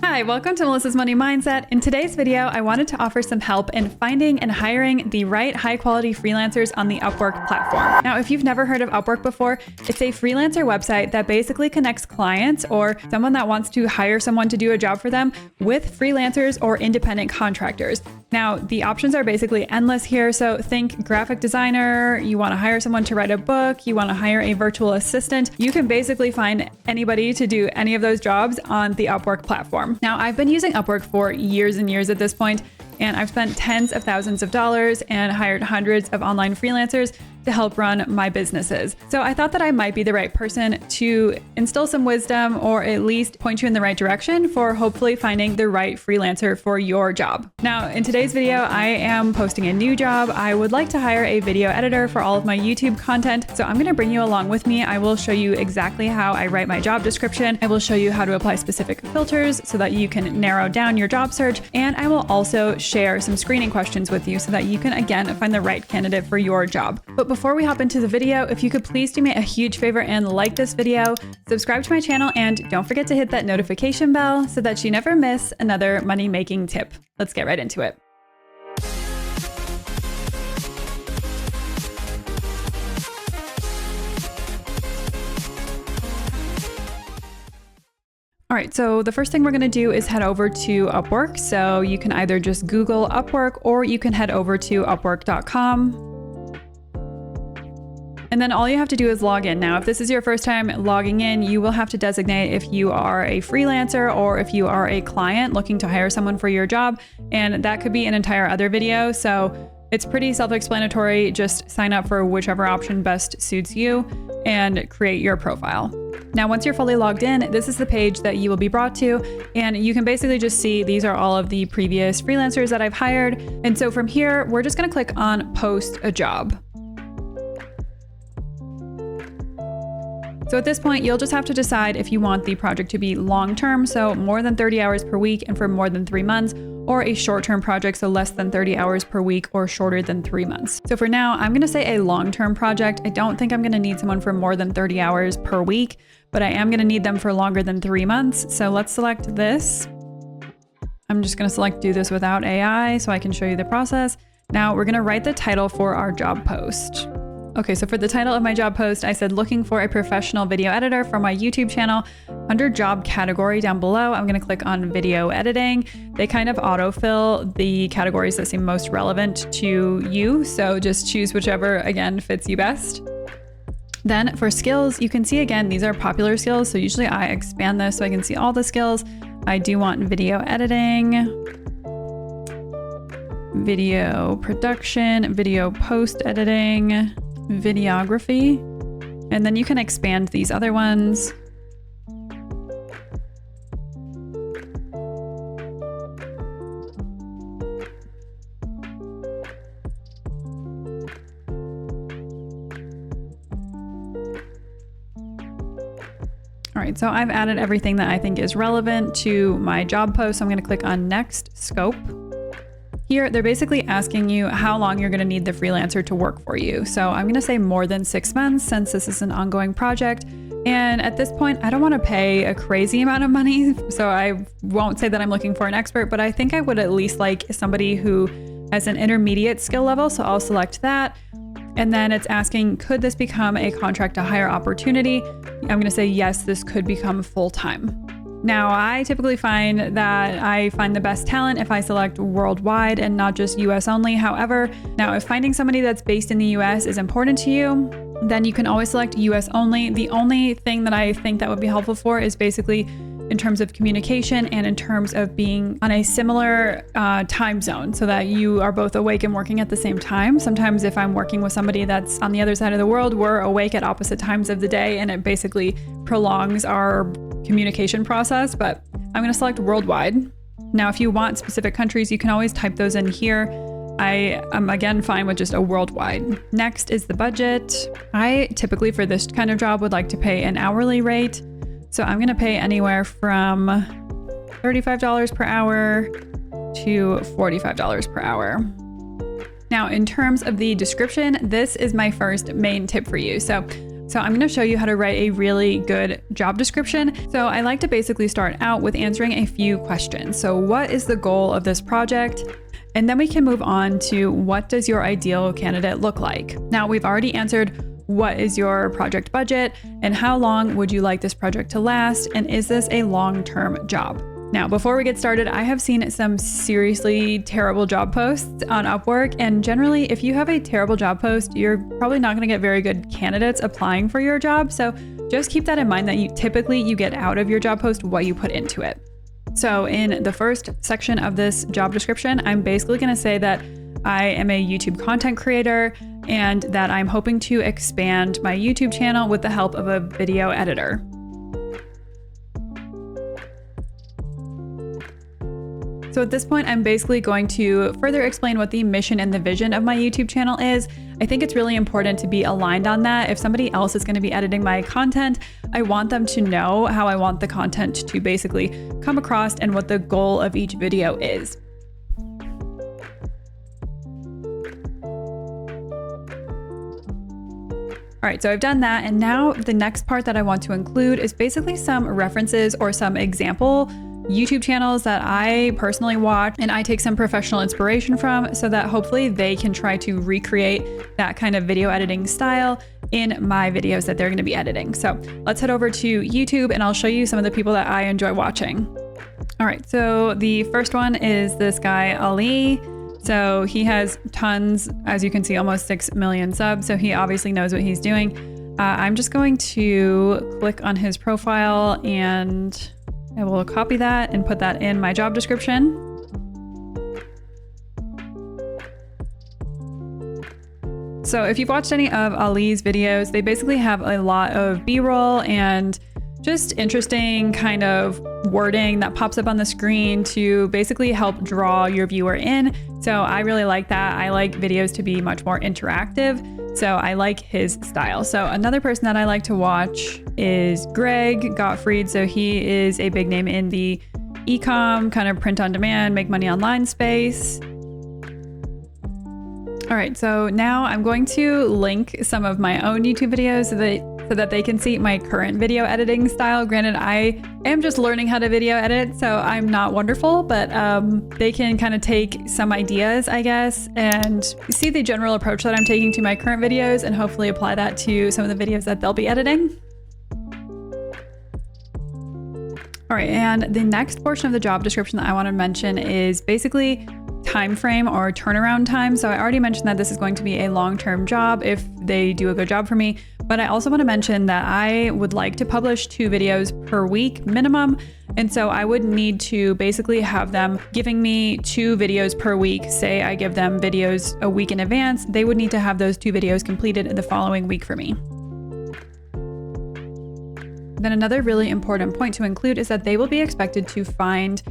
Hi, welcome to Melissa's Money Mindset. In today's video, I wanted to offer some help in finding and hiring the right high-quality freelancers on the Upwork platform. Now, if you've never heard of Upwork before, it's a freelancer website that basically connects clients or someone that wants to hire someone to do a job for them with freelancers or independent contractors. Now, the options are basically endless here. So think graphic designer, you want to hire someone to write a book, you want to hire a virtual assistant. You can basically find anybody to do any of those jobs on the Upwork platform. Now, I've been using Upwork for years and years at this point, and I've spent tens of thousands of dollars and hired hundreds of online freelancers to help run my businesses. So I thought that I might be the right person to instill some wisdom or at least point you in the right direction for hopefully finding the right freelancer for your job. Now, in today's video, I am posting a new job. I would like to hire a video editor for all of my YouTube content. So I'm gonna bring you along with me. I will show you exactly how I write my job description. I will show you how to apply specific filters so that you can narrow down your job search. And I will also share some screening questions with you so that you can, again, find the right candidate for your job. But before we hop into the video, if you could please do me a huge favor and like this video, subscribe to my channel, and don't forget to hit that notification bell so that you never miss another money-making tip. Let's get right into it. All right, so the first thing we're gonna do is head over to Upwork. So you can either just Google Upwork or you can head over to upwork.com. And then all you have to do is log in. Now, if this is your first time logging in, you will have to designate if you are a freelancer or if you are a client looking to hire someone for your job. And that could be an entire other video. So it's pretty self-explanatory. Just sign up for whichever option best suits you and create your profile. Now, once you're fully logged in, this is the page that you will be brought to, and you can basically just see these are all of the previous freelancers that I've hired. And so from here, we're just gonna click on post a job. So at this point, you'll just have to decide if you want the project to be long-term, so more than 30 hours per week and for more than 3 months, or a short-term project, so less than 30 hours per week or shorter than 3 months. So for now, I'm gonna say a long-term project. I don't think I'm gonna need someone for more than 30 hours per week, but I am gonna need them for longer than 3 months. So let's select this. I'm just gonna select do this without AI so I can show you the process. Now we're gonna write the title for our job post. Okay, so for the title of my job post, I said looking for a professional video editor for my YouTube channel. Under job category down below, I'm gonna click on video editing. They kind of autofill the categories that seem most relevant to you. So just choose whichever, again, fits you best. Then for skills, you can see again, these are popular skills. So usually I expand this so I can see all the skills. I do want video editing, video production, video post editing, videography, and then you can expand these other ones. All right, so I've added everything that I think is relevant to my job post. So I'm gonna click on next scope. Here, they're basically asking you how long you're gonna need the freelancer to work for you. So I'm gonna say more than 6 months since this is an ongoing project. And at this point, I don't wanna pay a crazy amount of money. So I won't say that I'm looking for an expert, but I think I would at least like somebody who has an intermediate skill level. So I'll select that. And then it's asking, could this become a contract to hire opportunity? I'm gonna say, yes, this could become full-time. Now, I typically find that I find the best talent if I select worldwide and not just US only. However, now if finding somebody that's based in the US is important to you, then you can always select US only. The only thing that I think that would be helpful for is basically in terms of communication and in terms of being on a similar time zone so that you are both awake and working at the same time. Sometimes if I'm working with somebody that's on the other side of the world, we're awake at opposite times of the day, and it basically prolongs our communication process, but I'm gonna select worldwide. Now, if you want specific countries, you can always type those in here. I am again fine with just a worldwide. Next is the budget. I typically for this kind of job would like to pay an hourly rate. So I'm gonna pay anywhere from $35 per hour to $45 per hour. Now, in terms of the description, this is my first main tip for you. So So I'm going to show you how to write a really good job description. So I like to basically start out with answering a few questions. So what is the goal of this project? And then we can move on to what does your ideal candidate look like? Now we've already answered what is your project budget and how long would you like this project to last? And is this a long-term job? Now, before we get started, I have seen some seriously terrible job posts on Upwork. And generally, if you have a terrible job post, you're probably not going to get very good candidates applying for your job. So just keep that in mind that you get out of your job post what you put into it. So in the first section of this job description, I'm basically going to say that I am a YouTube content creator and that I'm hoping to expand my YouTube channel with the help of a video editor. So at this point, I'm basically going to further explain what the mission and the vision of my YouTube channel is. I think it's really important to be aligned on that. If somebody else is going to be editing my content, I want them to know how I want the content to basically come across and what the goal of each video is. All right, so I've done that. And now the next part that I want to include is basically some references or some example YouTube channels that I personally watch and I take some professional inspiration from so that hopefully they can try to recreate that kind of video editing style in my videos that they're going to be editing. So let's head over to YouTube and I'll show you some of the people that I enjoy watching. All right, so the first one is this guy, Ali. So he has tons, as you can see, almost 6 million subs. So he obviously knows what he's doing. I'm just going to click on his profile and I will copy that and put that in my job description. So if you've watched any of Ali's videos, they basically have a lot of B-roll and just interesting kind of wording that pops up on the screen to basically help draw your viewer in. So I really like that. I like videos to be much more interactive. So I like his style. So another person that I like to watch is Greg Gottfried. So he is a big name in the e-com, kind of print on demand, make money online space. All right, so now I'm going to link some of my own YouTube videos so that they can see my current video editing style. Granted, I am just learning how to video edit, so I'm not wonderful, but they can kind of take some ideas, I guess, and see the general approach that I'm taking to my current videos and hopefully apply that to some of the videos that they'll be editing. All right, and the next portion of the job description that I want to mention is basically time frame or turnaround time. So I already mentioned that this is going to be a long-term job if they do a good job for me, but I also want to mention that I would like to publish 2 videos per week minimum. And so I would need to basically have them giving me 2 videos per week. Say I give them videos a week in advance, they would need to have those 2 videos completed the following week for me. Then another really important point to include is that they will be expected to find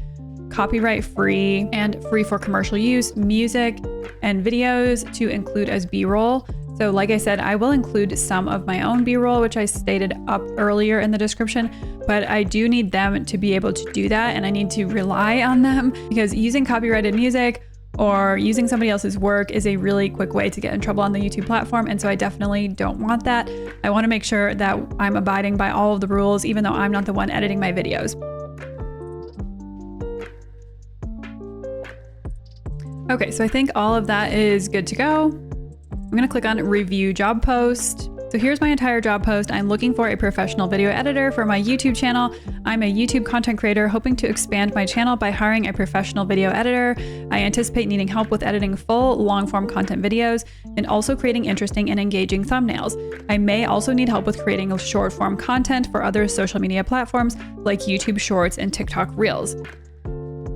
copyright free and free for commercial use music and videos to include as B-roll. So like I said, I will include some of my own B-roll, which I stated up earlier in the description, but I do need them to be able to do that. And I need to rely on them because using copyrighted music or using somebody else's work is a really quick way to get in trouble on the YouTube platform. And so I definitely don't want that. I want to make sure that I'm abiding by all of the rules, even though I'm not the one editing my videos. Okay, so I think all of that is good to go. I'm gonna click on review job post. So here's my entire job post. I'm looking for a professional video editor for my YouTube channel. I'm a YouTube content creator hoping to expand my channel by hiring a professional video editor. I anticipate needing help with editing full long-form content videos and also creating interesting and engaging thumbnails. I may also need help with creating short-form content for other social media platforms like YouTube Shorts and TikTok Reels.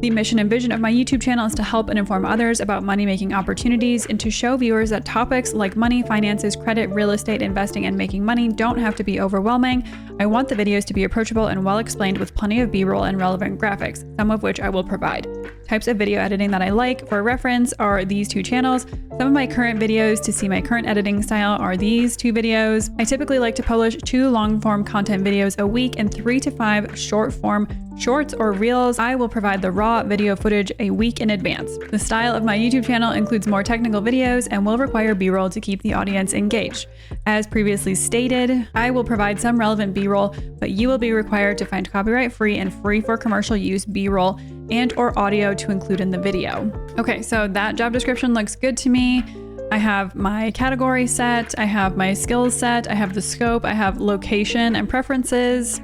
The mission and vision of my YouTube channel is to help and inform others about money-making opportunities and to show viewers that topics like money, finances, credit, real estate, investing, and making money don't have to be overwhelming. I want the videos to be approachable and well explained with plenty of B-roll and relevant graphics, some of which I will provide. Types of video editing that I like for reference are these 2 channels. Some of my current videos to see my current editing style are these 2 videos. I typically like to publish 2 long-form content videos a week and 3 to 5 short-form Shorts or Reels, I will provide the raw video footage a week in advance. The style of my YouTube channel includes more technical videos and will require B-roll to keep the audience engaged. As previously stated, I will provide some relevant B-roll, but you will be required to find copyright-free and free for commercial use B-roll and/or audio to include in the video. Okay, so that job description looks good to me. I have my category set, I have my skills set, I have the scope, I have location and preferences.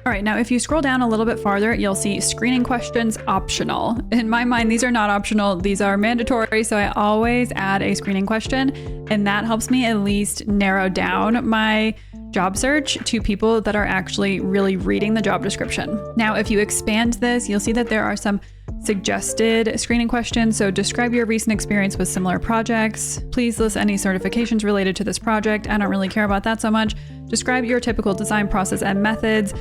All right, now if you scroll down a little bit farther, you'll see screening questions optional. In my mind, these are not optional, these are mandatory, so I always add a screening question, and that helps me at least narrow down my job search to people that are actually really reading the job description. Now, if you expand this, you'll see that there are some suggested screening questions. So describe your recent experience with similar projects. Please list any certifications related to this project. I don't really care about that so much. Describe your typical design process and methods.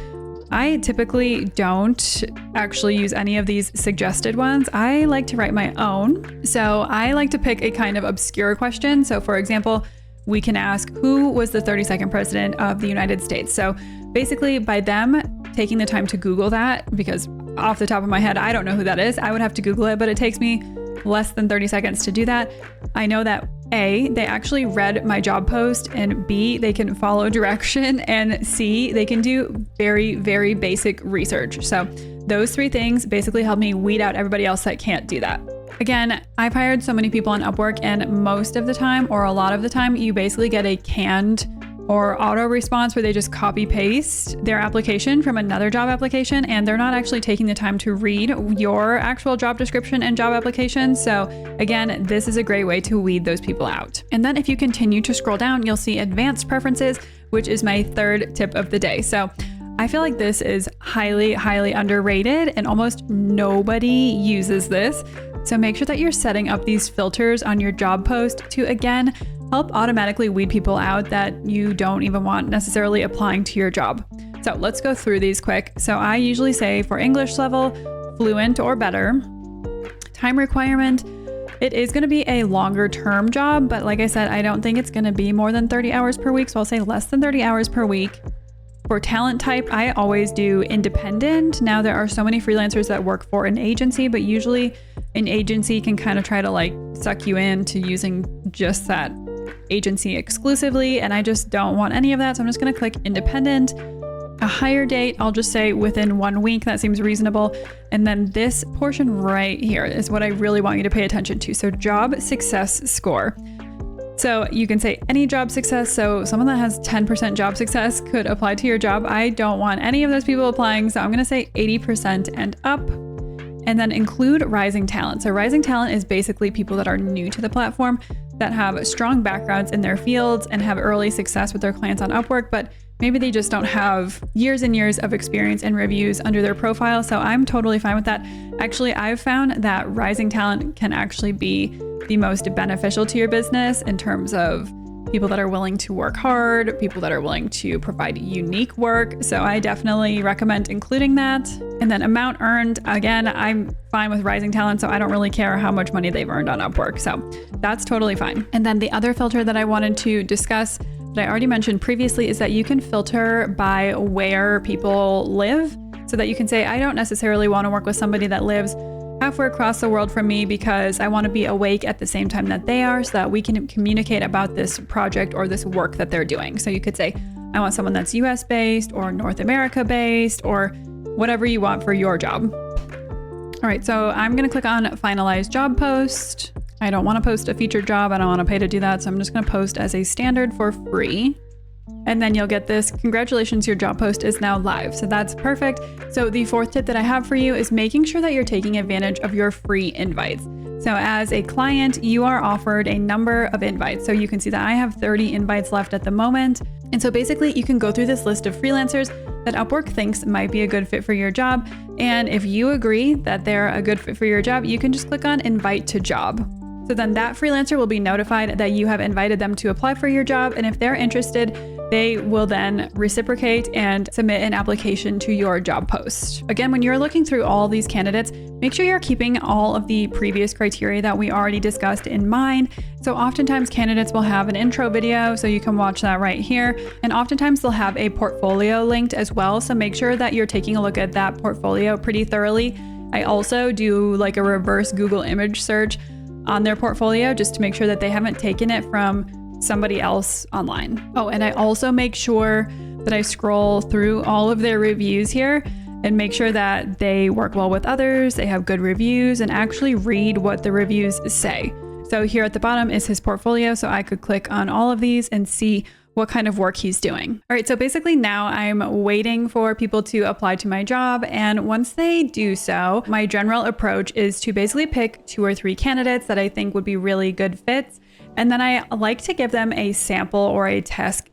I typically don't actually use any of these suggested ones. I like to write my own. So I like to pick a kind of obscure question. So for example, we can ask, who was the 32nd president of the United States? So basically by them taking the time to Google that, because off the top of my head, I don't know who that is. I would have to Google it, but it takes me less than 30 seconds to do that. I know that A, they actually read my job post, and B, they can follow direction, and C, they can do very, very basic research. So those three things basically help me weed out everybody else that can't do that. Again, I've hired so many people on Upwork, and most of the time, or a lot of the time, you basically get a canned or auto response where they just copy paste their application from another job application, and they're not actually taking the time to read your actual job description and job application. So again, this is a great way to weed those people out. And then if you continue to scroll down, you'll see advanced preferences, which is my third tip of the day. So I feel like this is highly, highly underrated, and almost nobody uses this. So make sure that you're setting up these filters on your job post to, again, help automatically weed people out that you don't even want necessarily applying to your job. So let's go through these quick. So I usually say for English level, fluent or better. Time requirement, it is going to be a longer term job, but like I said, I don't think it's going to be more than 30 hours per week. So I'll say less than 30 hours per week. For talent type, I always do independent. Now there are so many freelancers that work for an agency, but usually an agency can kind of try to like suck you into using just that agency exclusively, and I just don't want any of that. So I'm just going to click independent. A hire date, I'll just say within 1 week. That seems reasonable. And then this portion right here is what I really want you to pay attention to. So job success score. So you can say any job success. So someone that has 10% job success could apply to your job. I don't want any of those people applying. So I'm going to say 80% and up. And then include rising talent. So rising talent is basically people that are new to the platform, that have strong backgrounds in their fields and have early success with their clients on Upwork, but maybe they just don't have years and years of experience and reviews under their profile. So I'm totally fine with that. Actually, I've found that rising talent can actually be the most beneficial to your business in terms of people that are willing to work hard, people that are willing to provide unique work. So I definitely recommend including that. And then amount earned, again, I'm fine with rising talent, so I don't really care how much money they've earned on Upwork. So that's totally fine. And then the other filter that I wanted to discuss that I already mentioned previously is that you can filter by where people live, so that you can say, I don't necessarily want to work with somebody that lives halfway across the world from me because I want to be awake at the same time that they are, so that we can communicate about this project or this work that they're doing. So you could say, I want someone that's US based or North America based or whatever you want for your job. All right, so I'm going to click on finalize job post. I don't want to post a featured job. I don't want to pay to do that. So I'm just going to post as a standard for free. And then you'll get this, congratulations, your job post is now live. So that's perfect. So the fourth tip that I have for you is making sure that you're taking advantage of your free invites. So as a client, you are offered a number of invites. So you can see that I have 30 invites left at the moment. And so basically you can go through this list of freelancers that Upwork thinks might be a good fit for your job. And if you agree that they're a good fit for your job, you can just click on invite to job. So then that freelancer will be notified that you have invited them to apply for your job. And if they're interested, they will then reciprocate and submit an application to your job post. Again, when you're looking through all these candidates, make sure you're keeping all of the previous criteria that we already discussed in mind. So oftentimes candidates will have an intro video, so you can watch that right here. And oftentimes they'll have a portfolio linked as well. So make sure that you're taking a look at that portfolio pretty thoroughly. I also do like a reverse Google image search on their portfolio just to make sure that they haven't taken it from somebody else online. Oh, and I also make sure that I scroll through all of their reviews here and make sure that they work well with others, they have good reviews, and actually read what the reviews say. So here at the bottom is his portfolio, so I could click on all of these and see what kind of work he's doing. All right, so basically now I'm waiting for people to apply to my job, and once they do so, my general approach is to basically pick 2 or 3 candidates that I think would be really good fits. And then I like to give them a sample or a task,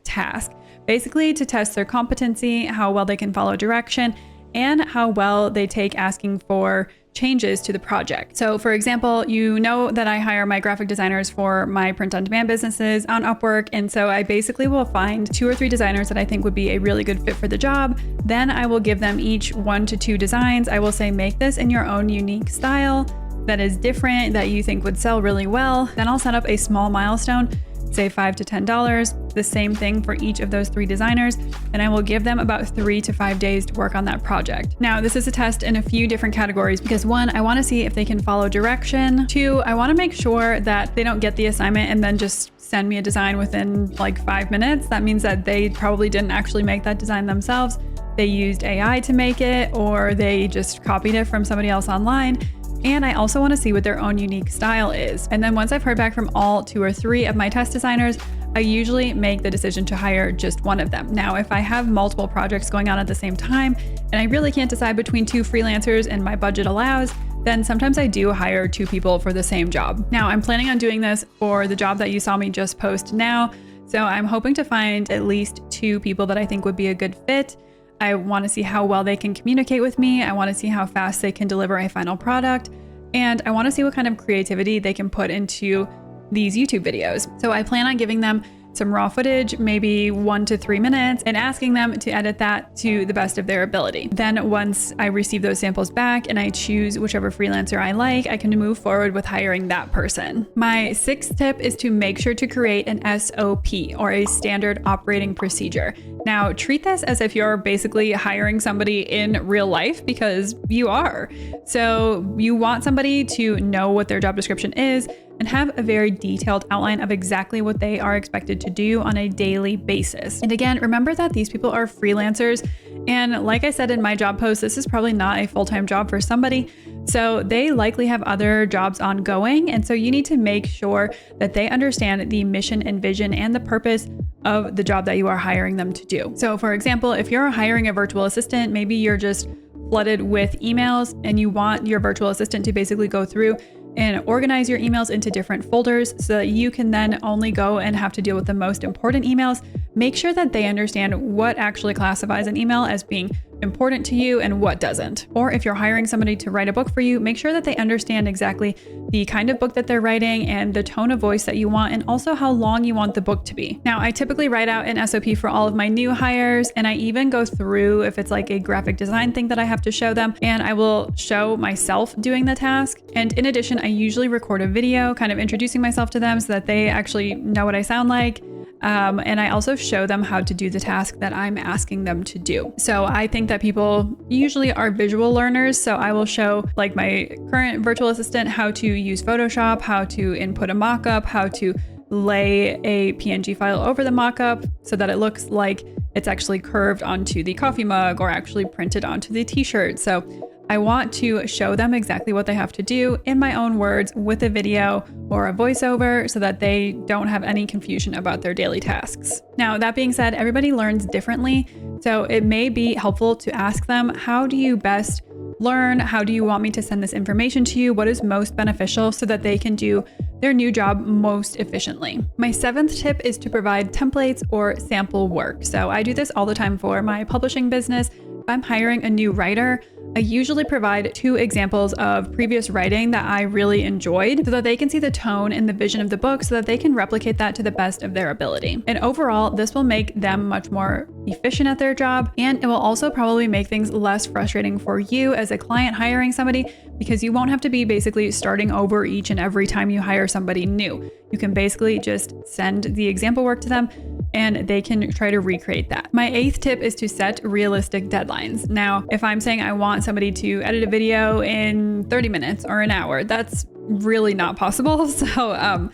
basically to test their competency, how well they can follow direction, and how well they take asking for changes to the project. So for example, you know that I hire my graphic designers for my print-on-demand businesses on Upwork. And so I basically will find 2 or 3 designers that I think would be a really good fit for the job. Then I will give them each 1 to 2 designs. I will say, make this in your own unique style that is different, that you think would sell really well. Then I'll set up a small milestone, say $5 to $10, the same thing for each of those 3 designers, and I will give them about 3 to 5 days to work on that project. Now, this is a test in a few different categories because 1, I want to see if they can follow direction. 2, I want to make sure that they don't get the assignment and then just send me a design within like 5 minutes. That means that they probably didn't actually make that design themselves. They used AI to make it, or they just copied it from somebody else online. And I also want to see what their own unique style is. And then once I've heard back from all 2 or 3 of my test designers, I usually make the decision to hire just one of them. Now, if I have multiple projects going on at the same time, and I really can't decide between 2 freelancers and my budget allows, then sometimes I do hire 2 people for the same job. Now, I'm planning on doing this for the job that you saw me just post now. So I'm hoping to find at least 2 people that I think would be a good fit. I want to see how well they can communicate with me. I want to see how fast they can deliver a final product. And I want to see what kind of creativity they can put into these YouTube videos. So I plan on giving them some raw footage, maybe 1 to 3 minutes, and asking them to edit that to the best of their ability. Then once I receive those samples back and I choose whichever freelancer I like, I can move forward with hiring that person. My 6th tip is to make sure to create an SOP, or a standard operating procedure. Now, treat this as if you're basically hiring somebody in real life, because you are. So you want somebody to know what their job description is and have a very detailed outline of exactly what they are expected to do on a daily basis. And again, remember that these people are freelancers. And like I said in my job post, this is probably not a full-time job for somebody. So they likely have other jobs ongoing. And so you need to make sure that they understand the mission and vision and the purpose of the job that you are hiring them to do. So for example, if you're hiring a virtual assistant, maybe you're just flooded with emails and you want your virtual assistant to basically go through and organize your emails into different folders so that you can then only go and have to deal with the most important emails. Make sure that they understand what actually classifies an email as being important to you and what doesn't. Or if you're hiring somebody to write a book for you, make sure that they understand exactly the kind of book that they're writing and the tone of voice that you want, and also how long you want the book to be. Now, I typically write out an SOP for all of my new hires, and I even go through if it's like a graphic design thing that I have to show them, and I will show myself doing the task. And in addition, I usually record a video kind of introducing myself to them so that they actually know what I sound like. And I also show them how to do the task that I'm asking them to do. So I think that people usually are visual learners. So I will show like my current virtual assistant how to use Photoshop, how to input a mockup, how to lay a PNG file over the mockup so that it looks like it's actually curved onto the coffee mug or actually printed onto the t-shirt. So I want to show them exactly what they have to do in my own words with a video or a voiceover so that they don't have any confusion about their daily tasks. Now, that being said, everybody learns differently. So it may be helpful to ask them, how do you best learn? How do you want me to send this information to you? What is most beneficial so that they can do their new job most efficiently? My 7th tip is to provide templates or sample work. So I do this all the time for my publishing business. If I'm hiring a new writer, I usually provide 2 examples of previous writing that I really enjoyed so that they can see the tone and the vision of the book so that they can replicate that to the best of their ability. And overall, this will make them much more efficient at their job, and it will also probably make things less frustrating for you as a client hiring somebody, because you won't have to be basically starting over each and every time you hire somebody new. You can basically just send the example work to them and they can try to recreate that. My 8th tip is to set realistic deadlines. Now, if I'm saying I want somebody to edit a video in 30 minutes or an hour, that's really not possible. So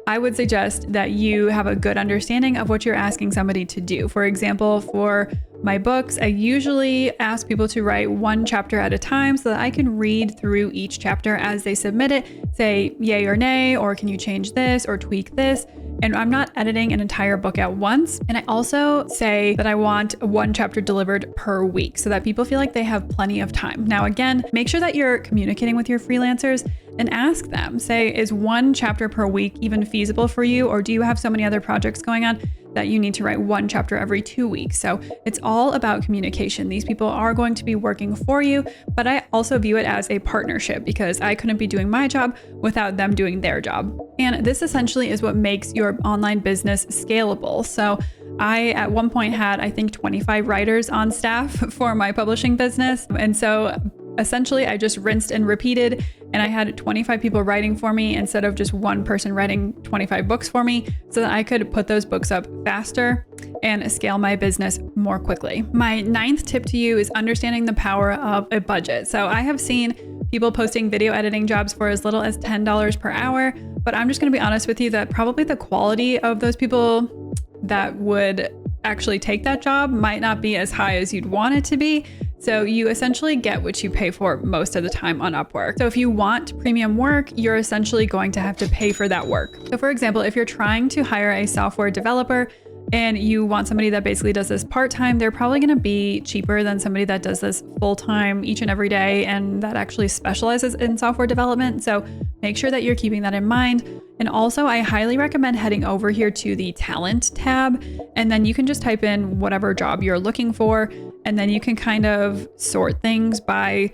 I would suggest that you have a good understanding of what you're asking somebody to do. For example, for my books, I usually ask people to write 1 chapter at a time so that I can read through each chapter as they submit it, say yay or nay, or can you change this or tweak this? And I'm not editing an entire book at once. And I also say that I want 1 chapter delivered per week so that people feel like they have plenty of time. Now, again, make sure that you're communicating with your freelancers and ask them, say, is 1 chapter per week even feasible for you? Or do you have so many other projects going on that you need to write 1 chapter every 2 weeks? So it's all about communication. These people are going to be working for you, but I also view it as a partnership because I couldn't be doing my job without them doing their job. And this essentially is what makes your online business scalable. So I, at one point, had, I think, 25 writers on staff for my publishing business. And so essentially, I just rinsed and repeated, and I had 25 people writing for me instead of just 1 person writing 25 books for me so that I could put those books up faster and scale my business more quickly. My 9th tip to you is understanding the power of a budget. So I have seen people posting video editing jobs for as little as $10 per hour, but I'm just going to be honest with you that probably the quality of those people that would actually take that job might not be as high as you'd want it to be. So you essentially get what you pay for most of the time on Upwork. So if you want premium work, you're essentially going to have to pay for that work. So for example, if you're trying to hire a software developer and you want somebody that basically does this part-time, they're probably going to be cheaper than somebody that does this full-time each and every day and that actually specializes in software development. So make sure that you're keeping that in mind. And also, I highly recommend heading over here to the talent tab, and then you can just type in whatever job you're looking for, and then you can kind of sort things by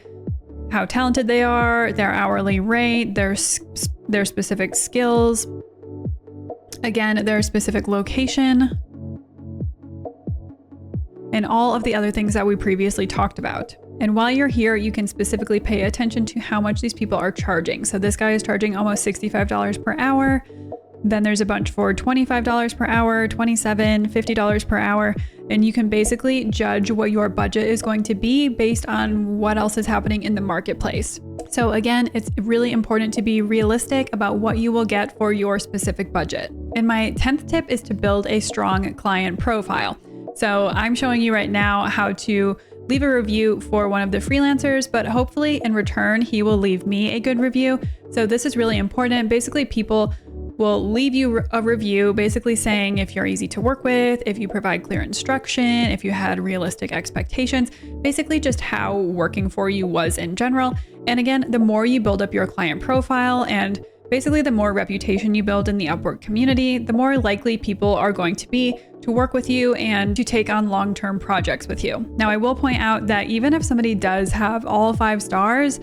how talented they are, their hourly rate, their specific skills, again, their specific location, and all of the other things that we previously talked about. And while you're here, you can specifically pay attention to how much these people are charging. So this guy is charging almost $65 per hour. Then there's a bunch for $25 per hour, $27, $50 per hour. And you can basically judge what your budget is going to be based on what else is happening in the marketplace. So again, it's really important to be realistic about what you will get for your specific budget. And my 10th tip is to build a strong client profile. So I'm showing you right now how to leave a review for one of the freelancers, but hopefully in return, he will leave me a good review. So this is really important. Basically, people will leave you a review basically saying if you're easy to work with, if you provide clear instruction, if you had realistic expectations, basically just how working for you was in general. And again, the more you build up your client profile and basically the more reputation you build in the Upwork community, the more likely people are going to be to work with you and to take on long-term projects with you. Now, I will point out that even if somebody does have all 5 stars,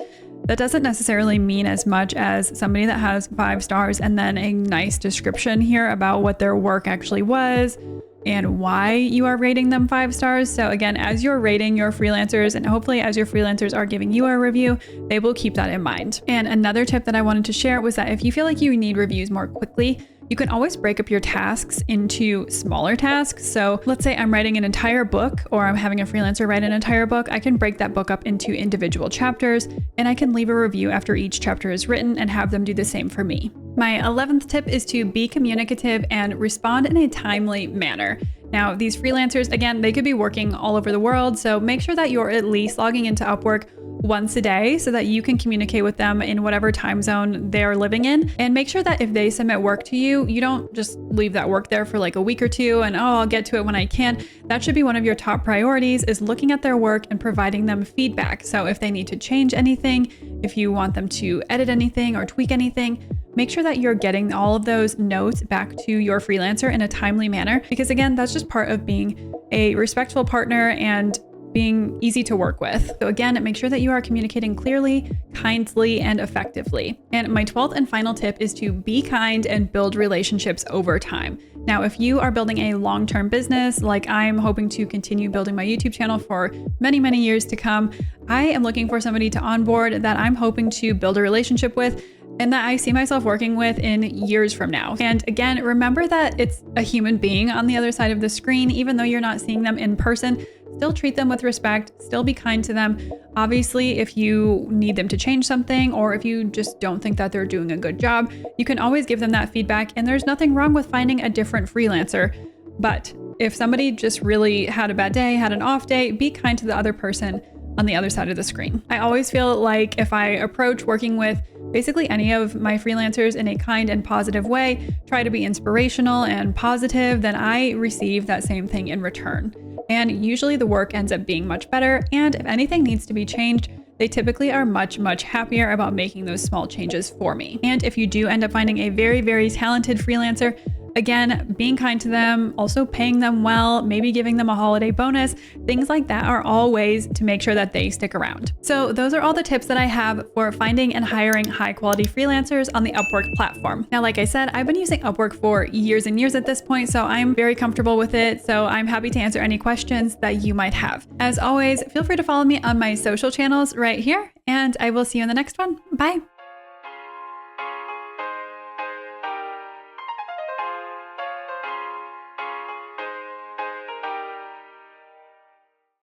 that doesn't necessarily mean as much as somebody that has 5 stars and then a nice description here about what their work actually was and why you are rating them 5 stars. So again, as you're rating your freelancers and hopefully as your freelancers are giving you a review, they will keep that in mind. And another tip that I wanted to share was that if you feel like you need reviews more quickly, you can always break up your tasks into smaller tasks. So let's say I'm writing an entire book or I'm having a freelancer write an entire book. I can break that book up into individual chapters and I can leave a review after each chapter is written and have them do the same for me. My 11th tip is to be communicative and respond in a timely manner. Now, these freelancers, again, they could be working all over the world, so make sure that you're at least logging into Upwork once a day so that you can communicate with them in whatever time zone they're living in. And make sure that if they submit work to you, you don't just leave that work there for like a week or two and, oh, I'll get to it when I can. That should be one of your top priorities, is looking at their work and providing them feedback. So if they need to change anything, if you want them to edit anything or tweak anything, make sure that you're getting all of those notes back to your freelancer in a timely manner, because again, that's just part of being a respectful partner and being easy to work with. So again, make sure that you are communicating clearly, kindly, and effectively. And my 12th and final tip is to be kind and build relationships over time. Now, if you are building a long-term business, like I'm hoping to continue building my YouTube channel for many, many years to come, I am looking for somebody to onboard that I'm hoping to build a relationship with and that I see myself working with in years from now. And again, remember that it's a human being on the other side of the screen, even though you're not seeing them in person. Still treat them with respect, still be kind to them. Obviously, if you need them to change something or if you just don't think that they're doing a good job, you can always give them that feedback, and there's nothing wrong with finding a different freelancer. But if somebody just really had a bad day, had an off day, be kind to the other person on the other side of the screen. I always feel like if I approach working with basically any of my freelancers in a kind and positive way, try to be inspirational and positive, then I receive that same thing in return. And usually the work ends up being much better. And if anything needs to be changed, they typically are much, much happier about making those small changes for me. And if you do end up finding a very, very talented freelancer, again, being kind to them, also paying them well, maybe giving them a holiday bonus, things like that are all ways to make sure that they stick around. So those are all the tips that I have for finding and hiring high quality freelancers on the Upwork platform. Now, like I said, I've been using Upwork for years and years at this point, so I'm very comfortable with it. So I'm happy to answer any questions that you might have. As always, feel free to follow me on my social channels right here, and I will see you in the next one. Bye.